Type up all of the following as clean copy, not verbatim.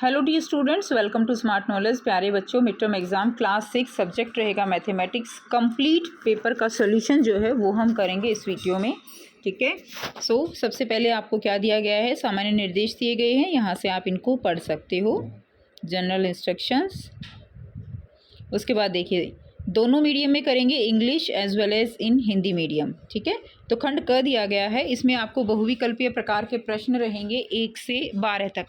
Hello dear students, welcome to Smart Knowledge. प्यारे बच्चों, mid term exam class 6 subject रहेगा mathematics. Complete paper का solution जो है वो हम करेंगे इस वीडियो में। ठीक है। सबसे पहले आपको क्या दिया गया है, सामान्य निर्देश दिए गए हैं, यहाँ से आप इनको पढ़ सकते हो, जनरल इंस्ट्रक्शंस। उसके बाद देखिए, दोनों मीडियम में करेंगे, English as well as in Hindi medium. ठीक है। तो खंड क दिया गया है, इसमें आपको बहुविकल्पीय प्रकार के प्रश्न रहेंगे 1 से 12 तक,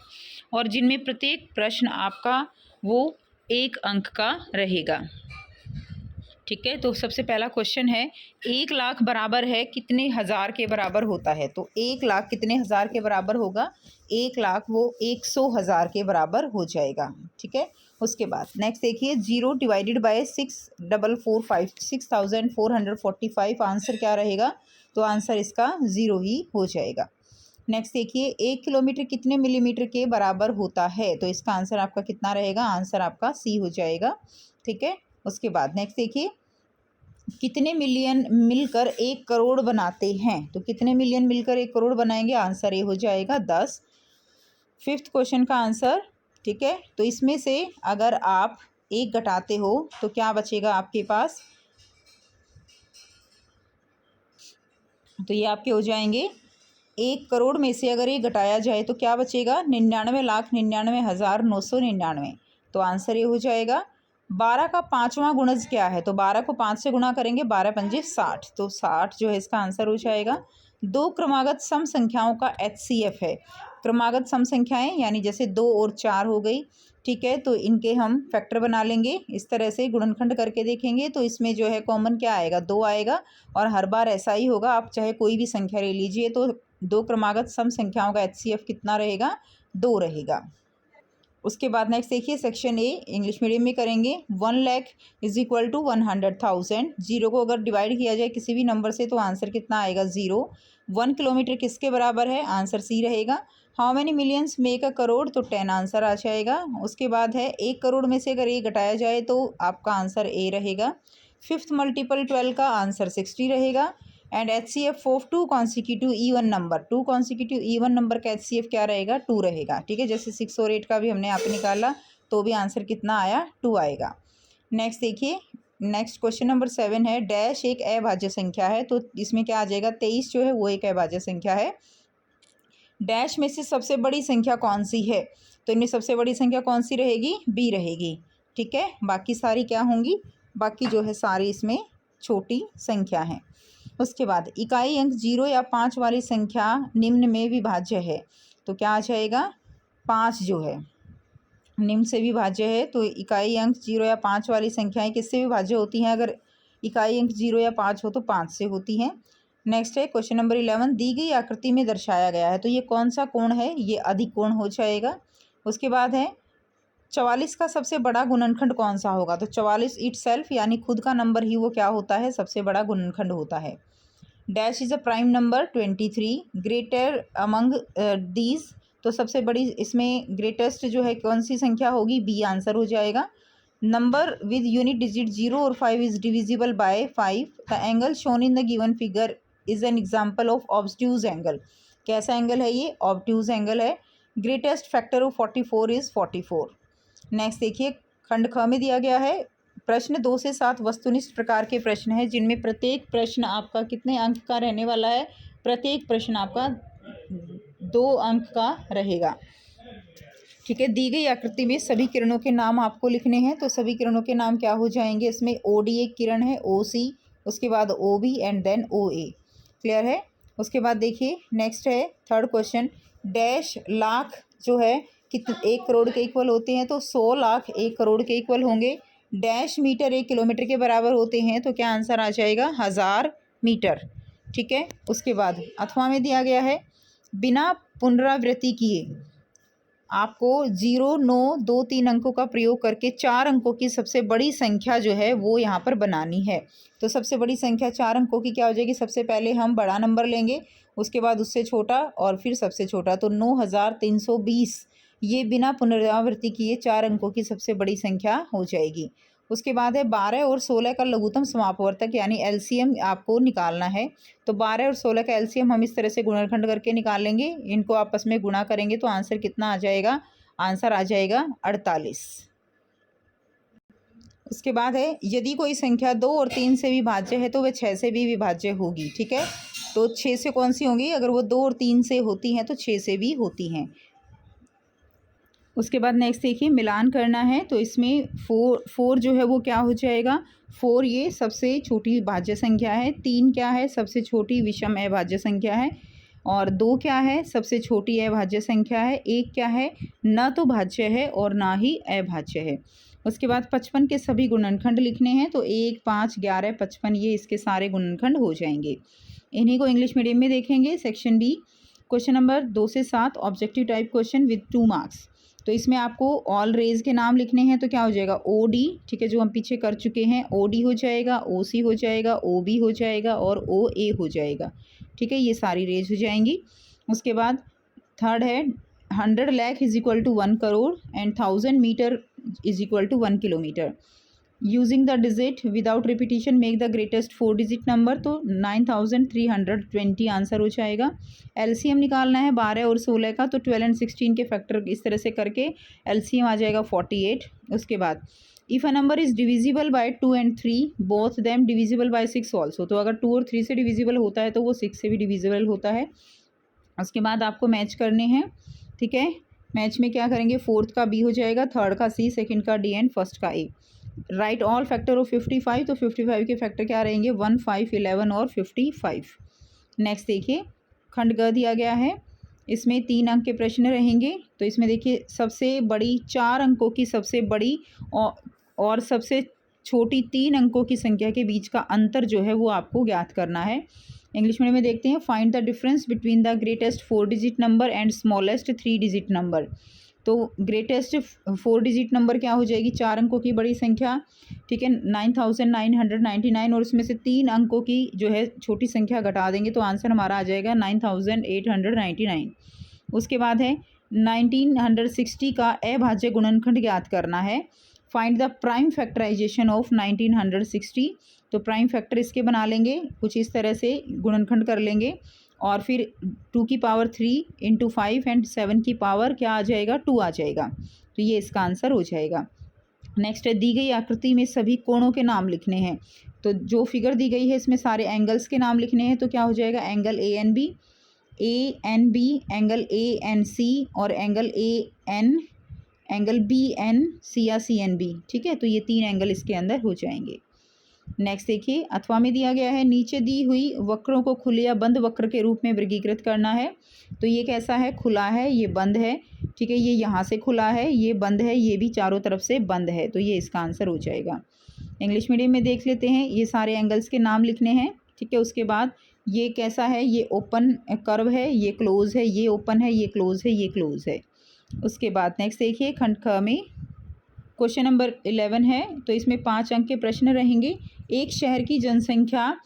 और जिनमें प्रत्येक प्रश्न आपका वो 1 अंक का रहेगा। ठीक है। तो सबसे पहला क्वेश्चन है, 1 लाख बराबर है कितने हज़ार के बराबर होता है। तो 1 लाख कितने हज़ार के बराबर होगा, 1 लाख वो 100,000 के बराबर हो जाएगा। ठीक है। उसके बाद नेक्स्ट देखिए, 0 डिवाइडेड बाय 6,445 आंसर क्या रहेगा, तो आंसर इसका 0 ही हो जाएगा। नेक्स्ट देखिए, 1 किलोमीटर कितने मिलीमीटर के बराबर होता है, तो इसका आंसर आपका कितना रहेगा, आंसर आपका सी हो जाएगा। ठीक है। उसके बाद नेक्स्ट देखिए, कितने मिलियन मिलकर 1 करोड़ बनाते हैं, तो कितने मिलियन मिलकर 1 करोड़ बनाएंगे, आंसर ए हो जाएगा 10। 5th क्वेश्चन का आंसर। ठीक है। तो इसमें से अगर आप 1 घटाते हो तो क्या बचेगा आपके पास, तो ये आपके हो जाएंगे 1 करोड़ में से अगर ये घटाया जाए तो क्या बचेगा, 99,99,999। तो आंसर ये हो जाएगा। 12 का 5वां गुणज क्या है, तो 12 को 5 से गुणा करेंगे, 12 पंजे 60, तो 60 जो है इसका आंसर हो जाएगा। 2 क्रमागत सम संख्याओं का HCF है। क्रमागत सम संख्याएं यानी जैसे 2 और 4 हो गई। ठीक है। तो इनके हम फैक्टर बना लेंगे, इस तरह से गुणनखंड करके देखेंगे तो इसमें जो है कॉमन क्या आएगा, 2 आएगा, और हर बार ऐसा ही होगा, आप चाहे कोई भी संख्या ले लीजिए। तो 2 क्रमागत सम संख्याओं का HCF कितना रहेगा, 2 रहेगा। उसके बाद नेक्स्ट देखिए, सेक्शन ए इंग्लिश मीडियम में करेंगे। 1 लाख इज इक्वल टू 100,000। 0 को अगर डिवाइड किया जाए किसी भी नंबर से तो आंसर कितना आएगा, 0। 1 किलोमीटर किसके बराबर है, आंसर सी रहेगा। How many millions make a crore, तो 10 आंसर आ जाएगा। उसके बाद है 1 करोड़ में से अगर ए घटाया जाए तो आपका आंसर ए रहेगा। 5th मल्टीपल 12 का आंसर 60 रहेगा। And HCF of 2 consecutive even number, 2 consecutive even number का HCF क्या रहेगा, 2 रहेगा। ठीक है। जैसे 6 और 8 का भी हमने यहाँ पे निकाला तो भी आंसर कितना आया, 2 आएगा। नेक्स्ट देखिए, नेक्स्ट क्वेश्चन नंबर 7 है, डैश एक अभाज्य संख्या है, तो इसमें क्या आ जाएगा, 23 जो है वो एक अभाज्य संख्या है। डैश में से सबसे बड़ी संख्या कौन सी है, तो इनमें सबसे बड़ी संख्या कौन सी रहेगी, बी रहेगी। ठीक है। बाकी सारी क्या होंगी, बाकी जो है सारी इसमें छोटी संख्या हैं। उसके बाद इकाई अंक 0 या 5 वाली संख्या निम्न में विभाज्य है, तो क्या आ जाएगा, 5 जो है निम्न से विभाज्य है। तो इकाई अंक 0 या 5 वाली संख्याएं किससे विभाज्य होती हैं, अगर इकाई अंक 0 या 5 हो तो 5 से होती हैं। नेक्स्ट है क्वेश्चन नंबर 11, दी गई आकृति में दर्शाया गया है, तो ये कौन सा कोण है, ये अधिकोण हो जाएगा। उसके बाद है 44 का सबसे बड़ा गुणनखंड कौन सा होगा, तो 44 इटसेल्फ यानी खुद का नंबर ही वो क्या होता है, सबसे बड़ा गुणनखंड होता है। Dash is a prime number 23, greater among these, तो सबसे बड़ी इसमें ग्रेटेस्ट जो है कौन सी संख्या होगी, बी आंसर हो जाएगा। नंबर विद यूनिट डिजिट 0 और 5 is divisible by 5। The angle shown in the given figure is an example of obtuse angle. कैसा एंगल है ये, ऑब्ट्यूज एंगल है। Greatest factor of 44 is 44। Next देखिए, खंड ख में दिया गया है, प्रश्न 2 से 7 वस्तुनिष्ठ प्रकार के प्रश्न हैं, जिनमें प्रत्येक प्रश्न आपका कितने अंक का रहने वाला है, प्रत्येक प्रश्न आपका 2 अंक का रहेगा। ठीक है। दी गई आकृति में सभी किरणों के नाम आपको लिखने हैं, तो सभी किरणों के नाम क्या हो जाएंगे, इसमें OD एक किरण है, OC, उसके बाद OB and then OA। Clear है। उसके बाद देखिए नेक्स्ट है 3rd क्वेश्चन, डैश लाख जो है कितने 1 करोड़ के इक्वल होते हैं, तो 100 लाख 1 करोड़ के इक्वल होंगे। डैश मीटर 1 किलोमीटर के बराबर होते हैं, तो क्या आंसर आ जाएगा, 1000 मीटर। ठीक है। उसके बाद अथवा में दिया गया है, बिना पुनरावृत्ति किए आपको 0, 9, 2, 3 अंकों का प्रयोग करके 4 अंकों की सबसे बड़ी संख्या जो है वो यहाँ पर बनानी है। तो सबसे बड़ी संख्या 4 अंकों की क्या हो जाएगी, सबसे पहले हम बड़ा नंबर लेंगे, उसके बाद उससे छोटा और फिर सबसे छोटा, तो 9320 ये बिना पुनरावृत्ति किए 4 अंकों की सबसे बड़ी संख्या हो जाएगी। उसके बाद है 12 और 16 का लघुत्तम समापवर्तक यानी LCM आपको निकालना है। तो 12 और 16 का LCM हम इस तरह से गुणनखंड करके निकाल लेंगे, इनको आपस में गुणा करेंगे तो आंसर कितना आ जाएगा, आंसर आ जाएगा 48। उसके बाद है यदि कोई संख्या 2 और 3 से विभाज्य है तो वह 6 से भी विभाज्य होगी। ठीक है, तो 6 से कौन सी होंगी? अगर वो 2 और 3 से होती हैं तो 6 से भी होती हैं। उसके बाद नेक्स्ट देखिए मिलान करना है, तो इसमें 4 जो है वो क्या हो जाएगा? 4 ये सबसे छोटी भाज्य संख्या है, 3 क्या है? सबसे छोटी विषम अभाज्य संख्या है, और 2 क्या है? सबसे छोटी अभाज्य संख्या है, 1 क्या है? न तो भाज्य है और ना ही अभाज्य है। उसके बाद 55 के सभी गुणनखंड लिखने हैं, तो 1, 5, 11, 55 ये इसके सारे गुणनखंड हो जाएंगे। इन्हीं को इंग्लिश मीडियम में देखेंगे। सेक्शन बी क्वेश्चन नंबर 2 से 7 objective type question with 2 marks. तो इसमें आपको ऑल रेज के नाम लिखने हैं, तो क्या हो जाएगा? ओ डी, ठीक है, जो हम पीछे कर चुके हैं, ओ डी हो जाएगा, ओ सी हो जाएगा, ओ बी हो जाएगा और ओ ए हो जाएगा। ठीक है, ये सारी रेज हो जाएंगी। उसके बाद थर्ड है 100 lakh is equal to 1 crore and 1000 metre is equal to 1 kilometre. Using the digit without repetition make the greatest 4 digit number, तो 9320 आंसर हो जाएगा। एलसीएम निकालना है 12 और 16 का, तो 12 एंड 16 के फैक्टर इस तरह से करके एलसीएम आ जाएगा 48। उसके बाद if a number is divisible by 2 and 3 both them divisible by 6 also, तो अगर 2 और 3 से डिविजिबल होता है तो वो 6 से भी डिविजिबल होता है। उसके बाद आपको मैच करने हैं। ठीक है, मैच में क्या करेंगे? 4th का बी हो जाएगा, 3rd का सी, 2nd का डी एंड 1st का ए। राइट ऑल फैक्टर ऑफ 55, तो 55 के फैक्टर क्या रहेंगे? 1, 5, 11 और 55। नेक्स्ट देखिए खंड ग दिया गया है, इसमें 3 अंक के प्रश्न रहेंगे। तो इसमें देखिए सबसे बड़ी 4 अंकों की सबसे बड़ी और सबसे छोटी 3 अंकों की संख्या के बीच का अंतर जो है वो आपको ज्ञात करना है। इंग्लिश मीडियम में देखते हैं find the difference between the greatest 4 digit number and smallest 3 digit number. तो ग्रेटेस्ट 4 डिजिट नंबर क्या हो जाएगी? 4 अंकों की बड़ी संख्या, ठीक है, 9999, और उसमें से 3 अंकों की जो है छोटी संख्या घटा देंगे तो आंसर हमारा आ जाएगा 9899। उसके बाद है 1960 का अभाज्य गुणनखंड ज्ञात करना है। Find the prime factorisation of 1960, तो प्राइम फैक्टर इसके बना लेंगे, कुछ इस तरह से गुणनखंड कर लेंगे, और फिर 2 की पावर 3 इंटू 5 एंड 7 की पावर क्या आ जाएगा? 2 आ जाएगा। तो ये इसका आंसर हो जाएगा। नेक्स्ट है दी गई आकृति में सभी कोणों के नाम लिखने हैं। तो जो फिगर दी गई है इसमें सारे एंगल्स के नाम लिखने हैं, तो क्या हो जाएगा? Angle A N B, angle A N C और angle A N, angle B N C या सी एन बी। ठीक है, तो ये 3 एंगल इसके अंदर हो जाएंगे। नेक्स्ट देखिए अथवा में दिया गया है नीचे दी हुई वक्रों को खुले या बंद वक्र के रूप में वर्गीकृत करना है। तो ये कैसा है? खुला है, ये बंद है। ठीक है, ये यहाँ से खुला है, ये बंद है, ये भी चारों तरफ से बंद है, तो ये इसका आंसर हो जाएगा। इंग्लिश मीडियम में देख लेते हैं, ये सारे एंगल्स के नाम लिखने हैं। ठीक है, उसके बाद ये कैसा है? ये ओपन कर्व है, ये क्लोज है, ये ओपन है, ये क्लोज है, ये क्लोज है। उसके बाद नेक्स्ट देखिए खंड ख में क्वेश्चन नंबर 11 है, तो इसमें 5 अंक के प्रश्न रहेंगे। एक शहर की जनसंख्या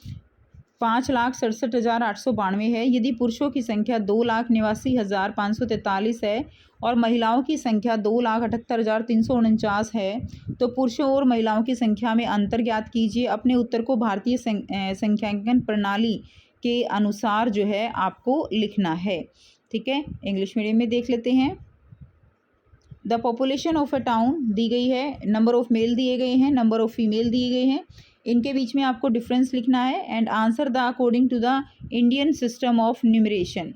5,67,892 है। यदि पुरुषों की संख्या 2,89,543 है और महिलाओं की संख्या 2,78,349 है, तो पुरुषों और महिलाओं की संख्या में अंतर ज्ञात कीजिए। अपने उत्तर को भारतीय संख्यांकन प्रणाली के अनुसार जो है आपको लिखना है। ठीक है, इंग्लिश मीडियम में देख लेते हैं। The population of a town दी गई है, नंबर ऑफ़ मेल दिए गए हैं, नंबर ऑफ़ फीमेल दिए गए हैं, इनके बीच में आपको डिफरेंस लिखना है। And answer the according to the Indian system of numeration.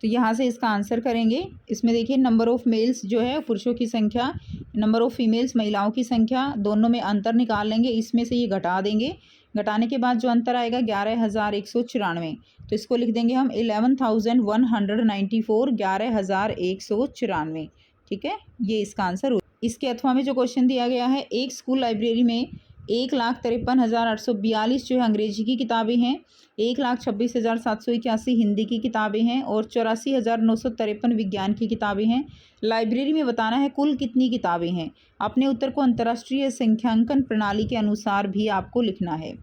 तो यहाँ से इसका आंसर करेंगे। इसमें देखिए नंबर ऑफ़ मेल्स जो है पुरुषों की संख्या, नंबर ऑफ़ फीमेल्स महिलाओं की संख्या, दोनों में अंतर निकाल लेंगे, इसमें से ये घटा देंगे। घटाने के बाद जो अंतर आएगा 11,194, तो इसको लिख देंगे हम 11,194, 11,194। ठीक है, ये इसका आंसर हो। इसके अथवा में जो क्वेश्चन दिया गया है, एक स्कूल लाइब्रेरी में 1,53,842 जो है अंग्रेजी की किताबें हैं, 1,26,781 हिंदी की किताबें हैं और 84,953 विज्ञान की किताबें हैं। लाइब्रेरी में बताना है कुल कितनी किताबें हैं। अपने उत्तर को अंतर्राष्ट्रीय संख्यांकन प्रणाली के अनुसार भी आपको लिखना है।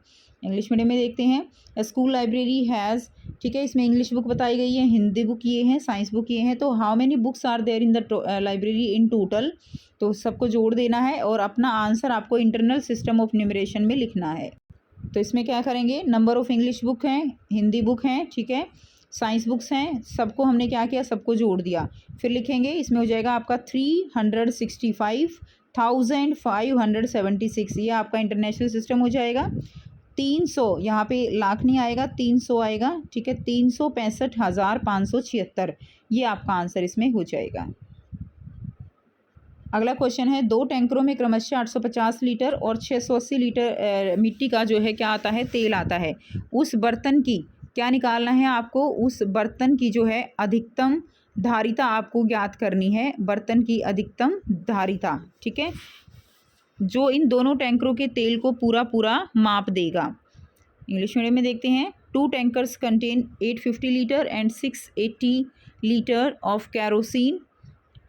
इंग्लिश मीडियम में देखते हैं स्कूल लाइब्रेरी हैज़, ठीक है, इसमें इंग्लिश बुक बताई गई है, हिंदी बुक ये हैं, साइंस बुक ये हैं। तो how many books are there in the library in total, तो सबको जोड़ देना है और अपना आंसर आपको इंटरनल सिस्टम ऑफ न्यूमरेशन में लिखना है। तो इसमें क्या करेंगे, नंबर ऑफ़ इंग्लिश बुक हैं, हिंदी बुक हैं, ठीक है, साइंस बुक्स हैं, सबको हमने क्या किया, सबको जोड़ दिया। फिर लिखेंगे, इसमें हो जाएगा आपका 365,576, ये आपका इंटरनेशनल सिस्टम हो जाएगा। 300, यहाँ पे लाख नहीं आएगा, 300 आएगा, ठीक है, 365,576, ये आपका आंसर इसमें हो जाएगा। अगला क्वेश्चन है, 2 टैंकरों में क्रमशः 850 लीटर और 680 लीटर मिट्टी का जो है क्या आता है, तेल आता है। उस बर्तन की क्या निकालना है आपको, उस बर्तन की जो है अधिकतम धारिता आपको ज्ञात करनी है, बर्तन की अधिकतम धारिता, ठीक है, जो इन दोनों टैंकरों के तेल को पूरा पूरा माप देगा। इंग्लिश मीडियम में देखते हैं, 2 tankers contain 850 litre and 680 litre of kerosene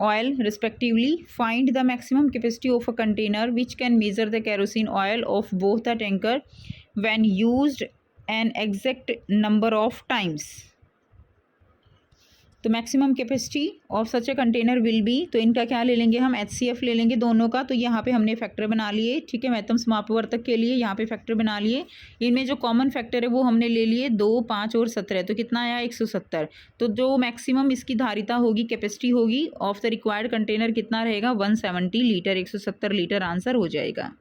oil respectively. Find the maximum capacity of a container which can measure the kerosene oil of both the tanker when used an exact number of times. तो maximum capacity of such a container will be, तो इनका क्या ले लेंगे हम, HCF ले लेंगे दोनों का। तो यहाँ पे हमने फैक्टर बना लिए, ठीक है, महत्तम समापवर्तक के लिए यहाँ पे फैक्टर बना लिए। इनमें जो कॉमन फैक्टर है वो हमने ले लिए 2, 5 और 17, तो कितना आया 170। तो जो मैक्सिमम इसकी धारिता होगी, कैपेसिटी होगी ऑफ द रिक्वायर्ड कंटेनर कितना रहेगा, 170 लीटर, 170 लीटर आंसर हो जाएगा।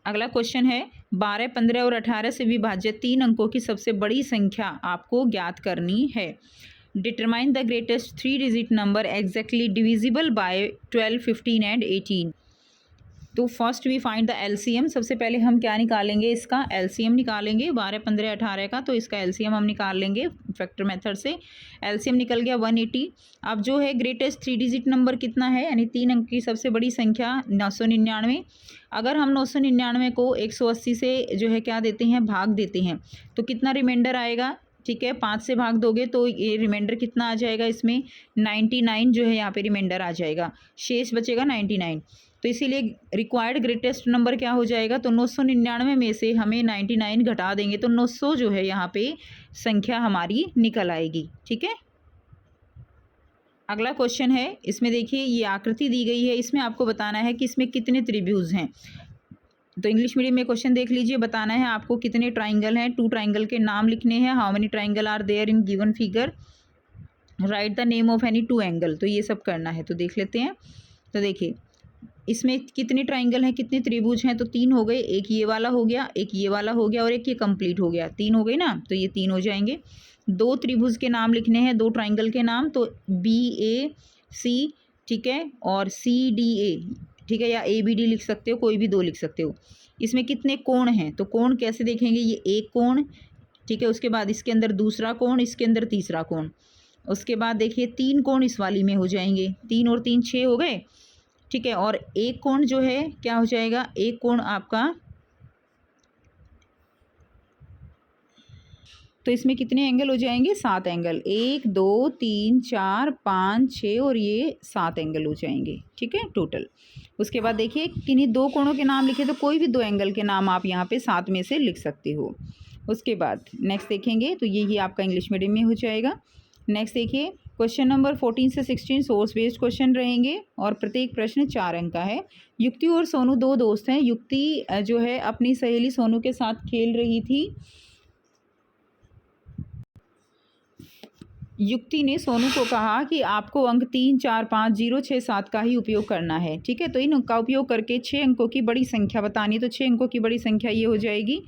अगला क्वेश्चन है, 12, 15 और 18 से विभाज्य 3 अंकों की सबसे बड़ी संख्या आपको ज्ञात करनी है। Determine the greatest 3 digit number exactly divisible by 12, 15 and 18। तो first we find the LCM, सबसे पहले हम क्या निकालेंगे, इसका एलसीएम निकालेंगे, 12, 15, 18 का, तो इसका एलसीएम हम निकाल लेंगे फैक्टर मेथड से। एलसीएम निकल गया 180। अब जो है ग्रेटेस्ट 3 डिजिट नंबर कितना है, यानी 3 अंक की सबसे बड़ी संख्या 999। अगर हम 999 को 180 से जो है क्या देते हैं, भाग देते हैं, तो कितना रिमाइंडर आएगा, ठीक है, 5 से भाग दोगे तो ये रिमाइंडर कितना आ जाएगा, इसमें 99 जो है यहाँ पे रिमाइंडर आ जाएगा, शेष बचेगा 99। तो इसीलिए रिक्वायर्ड ग्रेटेस्ट नंबर क्या हो जाएगा, तो 999 में से हमें 99 घटा देंगे तो 900 जो है यहाँ पे संख्या हमारी निकल आएगी, ठीक है। अगला क्वेश्चन है, इसमें देखिए ये आकृति दी गई है, इसमें आपको बताना है कि इसमें कितने त्रिभुज हैं। तो इंग्लिश मीडियम में क्वेश्चन देख लीजिए, बताना है आपको कितने ट्राइंगल हैं, 2 ट्राइंगल के नाम लिखने हैं। How many triangle are there in given figure, write the name of any 2 angle, तो ये सब करना है। तो देख लेते हैं, तो देखिए इसमें कितने ट्राइंगल हैं, कितने त्रिभुज हैं, तो 3 हो गए, एक ये वाला हो गया, एक ये वाला हो गया और एक ये कंप्लीट हो गया, 3 हो गए ना, तो ये 3 हो जाएंगे। 2 त्रिभुज के नाम लिखने हैं, 2 ट्राइंगल के नाम, तो BAC, ठीक है, और CDA, ठीक है, या ABD लिख सकते हो, कोई भी 2 लिख सकते हो। इसमें कितने कोण हैं, तो कोण कैसे देखेंगे, ये एक कोण, ठीक है, उसके बाद इसके अंदर दूसरा कोण, इसके अंदर तीसरा कोण, उसके बाद देखिए 3 कोण इस वाली में हो जाएंगे, 3 और 3 6 हो गए, ठीक है, और एक कोण जो है क्या हो जाएगा, एक कोण आपका, तो इसमें कितने एंगल हो जाएंगे, 7 एंगल, 1 2 3 4 5 6 और ये 7 एंगल हो जाएंगे, ठीक है, टोटल। उसके बाद देखिए किन्हीं 2 कोणों के नाम लिखे, तो कोई भी 2 एंगल के नाम आप यहाँ पे 7 में से लिख सकते हो। उसके बाद नेक्स्ट देखेंगे, तो यही आपका इंग्लिश मीडियम में हो जाएगा। नेक्स्ट देखिए क्वेश्चन नंबर 14 से 16 सोर्स बेस्ड क्वेश्चन रहेंगे और प्रत्येक प्रश्न 4 अंक का है। युक्ति और सोनू 2 दोस्त हैं। युक्ति जो है अपनी सहेली सोनू के साथ खेल रही थी। युक्ति ने सोनू को कहा कि आपको अंक 3 4 5 0 6 7 का ही उपयोग करना है, ठीक है, तो इन अंक का उपयोग करके 6 अंकों की बड़ी संख्या बतानी है। तो 6 अंकों की बड़ी संख्या ये हो जाएगी।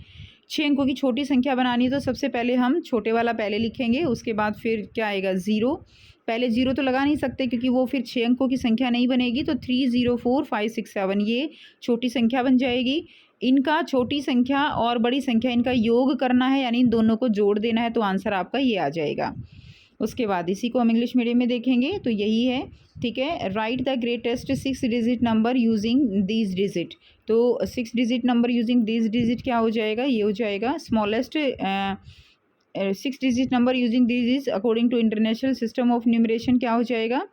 6 अंकों की छोटी संख्या बनानी है, तो सबसे पहले हम छोटे वाला पहले लिखेंगे, उसके बाद फिर क्या आएगा 0, पहले 0 तो लगा नहीं सकते क्योंकि वो फिर 6 अंकों की संख्या नहीं बनेगी, तो 3 0 4 5 6 7 ये छोटी संख्या बन जाएगी। इनका छोटी संख्या और बड़ी संख्या इनका योग करना है, यानी इन दोनों को जोड़ देना है, तो आंसर आपका ये आ जाएगा। उसके बाद इसी को हम इंग्लिश मीडियम में देखेंगे, तो यही है, ठीक है। Write the greatest 6 digit number using these digit, तो 6 digit number using these digit क्या हो जाएगा, ये हो जाएगा smallest 6 digit number using these according to international system of numeration क्या हो जाएगा,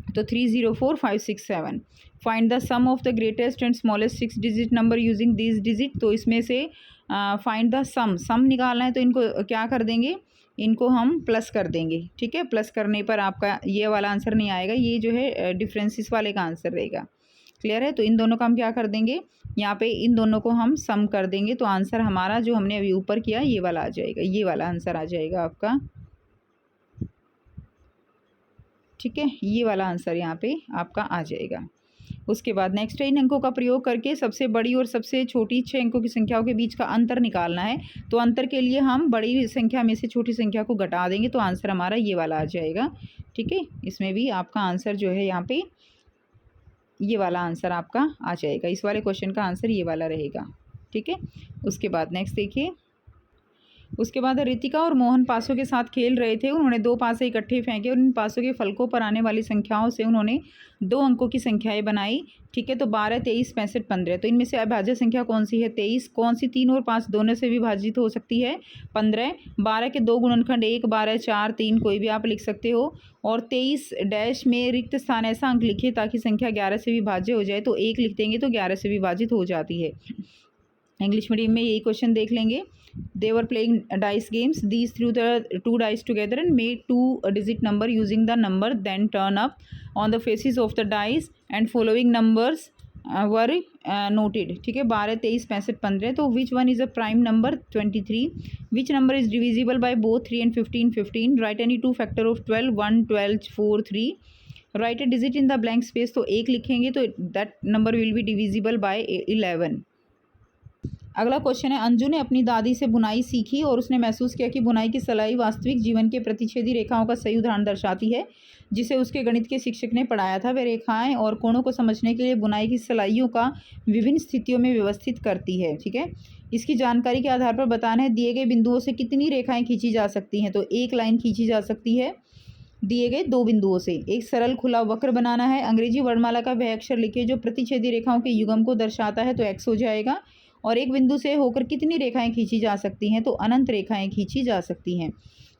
तो 3 0 4 5 6 7। Find the sum of the greatest and smallest 6 digit number using these digit, तो इसमें से फाइंड द सम निकालना है, तो इनको क्या कर देंगे, इनको हम प्लस कर देंगे, ठीक है। प्लस करने पर आपका ये वाला आंसर नहीं आएगा, ये जो है डिफरेंसेस वाले का आंसर रहेगा। क्लियर है, तो इन दोनों का हम क्या कर देंगे, यहाँ पे इन दोनों को हम सम कर देंगे, तो आंसर हमारा जो हमने अभी ऊपर किया ये वाला आ जाएगा, ये वाला आंसर आ जाएगा आपका। ठीक है, ये वाला आंसर यहाँ पे आपका आ जाएगा। उसके बाद नेक्स्ट है, इन अंकों का प्रयोग करके सबसे बड़ी और सबसे छोटी 6 अंकों की संख्याओं के बीच का अंतर निकालना है। तो अंतर के लिए हम बड़ी संख्या में से छोटी संख्या को घटा देंगे तो आंसर हमारा ये वाला आ जाएगा। ठीक है, इसमें भी आपका आंसर जो है यहाँ पे ये वाला आंसर आपका आ जाएगा। इस वाले क्वेश्चन का आंसर ये वाला रहेगा। ठीक है, उसके बाद नेक्स्ट देखिए, उसके बाद रितिका और मोहन पासों के साथ खेल रहे थे। उन्होंने 2 पासे इकट्ठे फेंके और इन पासों के फलकों पर आने वाली संख्याओं से उन्होंने 2 अंकों की संख्याएं बनाई। ठीक है, तो 12, 23, 65, 15। तो इनमें से अभाज्य संख्या कौन सी है? 23। कौन सी? 3 और 5 दोनों से विभाजित हो सकती है? 15। 12 के 2 गुणनखंड 1, 12, 4, 3 कोई भी आप लिख सकते हो। और 23 डैश में रिक्त स्थान ऐसा अंक लिखिए ताकि संख्या 11 से विभाज्य हो जाए। तो 1 लिख देंगे तो 11 से विभाजित हो जाती है। इंग्लिश मीडियम में यही क्वेश्चन देख लेंगे। They were playing dice games. These threw the 2 dice together and made 2-digit number using the number then turn up on the faces of the dice and following numbers were noted. ठीक है, 12, 23, 65, 15। तो which one is a prime number? 23. Which number is divisible by both 3 and 15? 15. Write any 2 factor of 12. 1, 12, 4, 3. Write a digit in the blank space. तो 1 लिखेंगे तो that number will be divisible by 11. अगला question है, अंजू ने अपनी दादी से बुनाई सीखी और उसने महसूस किया कि बुनाई की सिलाई वास्तविक जीवन के प्रतिच्छेदी रेखाओं का सही उदाहरण दर्शाती है जिसे उसके गणित के शिक्षक ने पढ़ाया था। वे रेखाएं और कोणों को समझने के लिए बुनाई की सिलाइयों का विभिन्न स्थितियों में व्यवस्थित करती है। ठीक है, इसकी जानकारी के आधार पर बताना है दिए गए बिंदुओं से कितनी रेखाएं खींची जा सकती हैं। तो 1 लाइन खींची जा सकती है दिए गए 2 बिंदुओं से। एक सरल खुला वक्र बनाना है। अंग्रेजी वर्णमाला का वह अक्षर लिखिए जो प्रतिच्छेदी रेखाओं के युग्म को दर्शाता है। तो x हो जाएगा। और एक बिंदु से होकर कितनी रेखाएं खींची जा सकती हैं? तो अनंत रेखाएं खींची जा सकती हैं।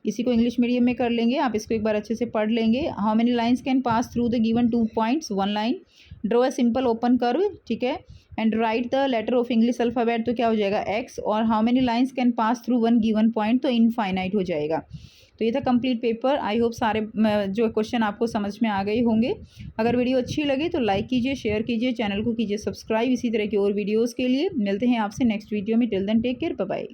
इसी को इंग्लिश मीडियम में कर लेंगे। आप इसको एक बार अच्छे से पढ़ लेंगे। How many lines can pass through the given 2 points? 1 line. Draw a simple open curve. ठीक है, and write the letter of English alphabet. तो क्या हो जाएगा? x। और how many lines can pass through 1 given point? तो infinite हो जाएगा। तो ये था कंप्लीट पेपर। आई होप सारे जो क्वेश्चन आपको समझ में आ गए होंगे। अगर वीडियो अच्छी लगे तो लाइक कीजिए, शेयर कीजिए, चैनल को कीजिए सब्सक्राइब। इसी तरह की और वीडियोस के लिए मिलते हैं आपसे नेक्स्ट वीडियो में। Till then take care, bye bye.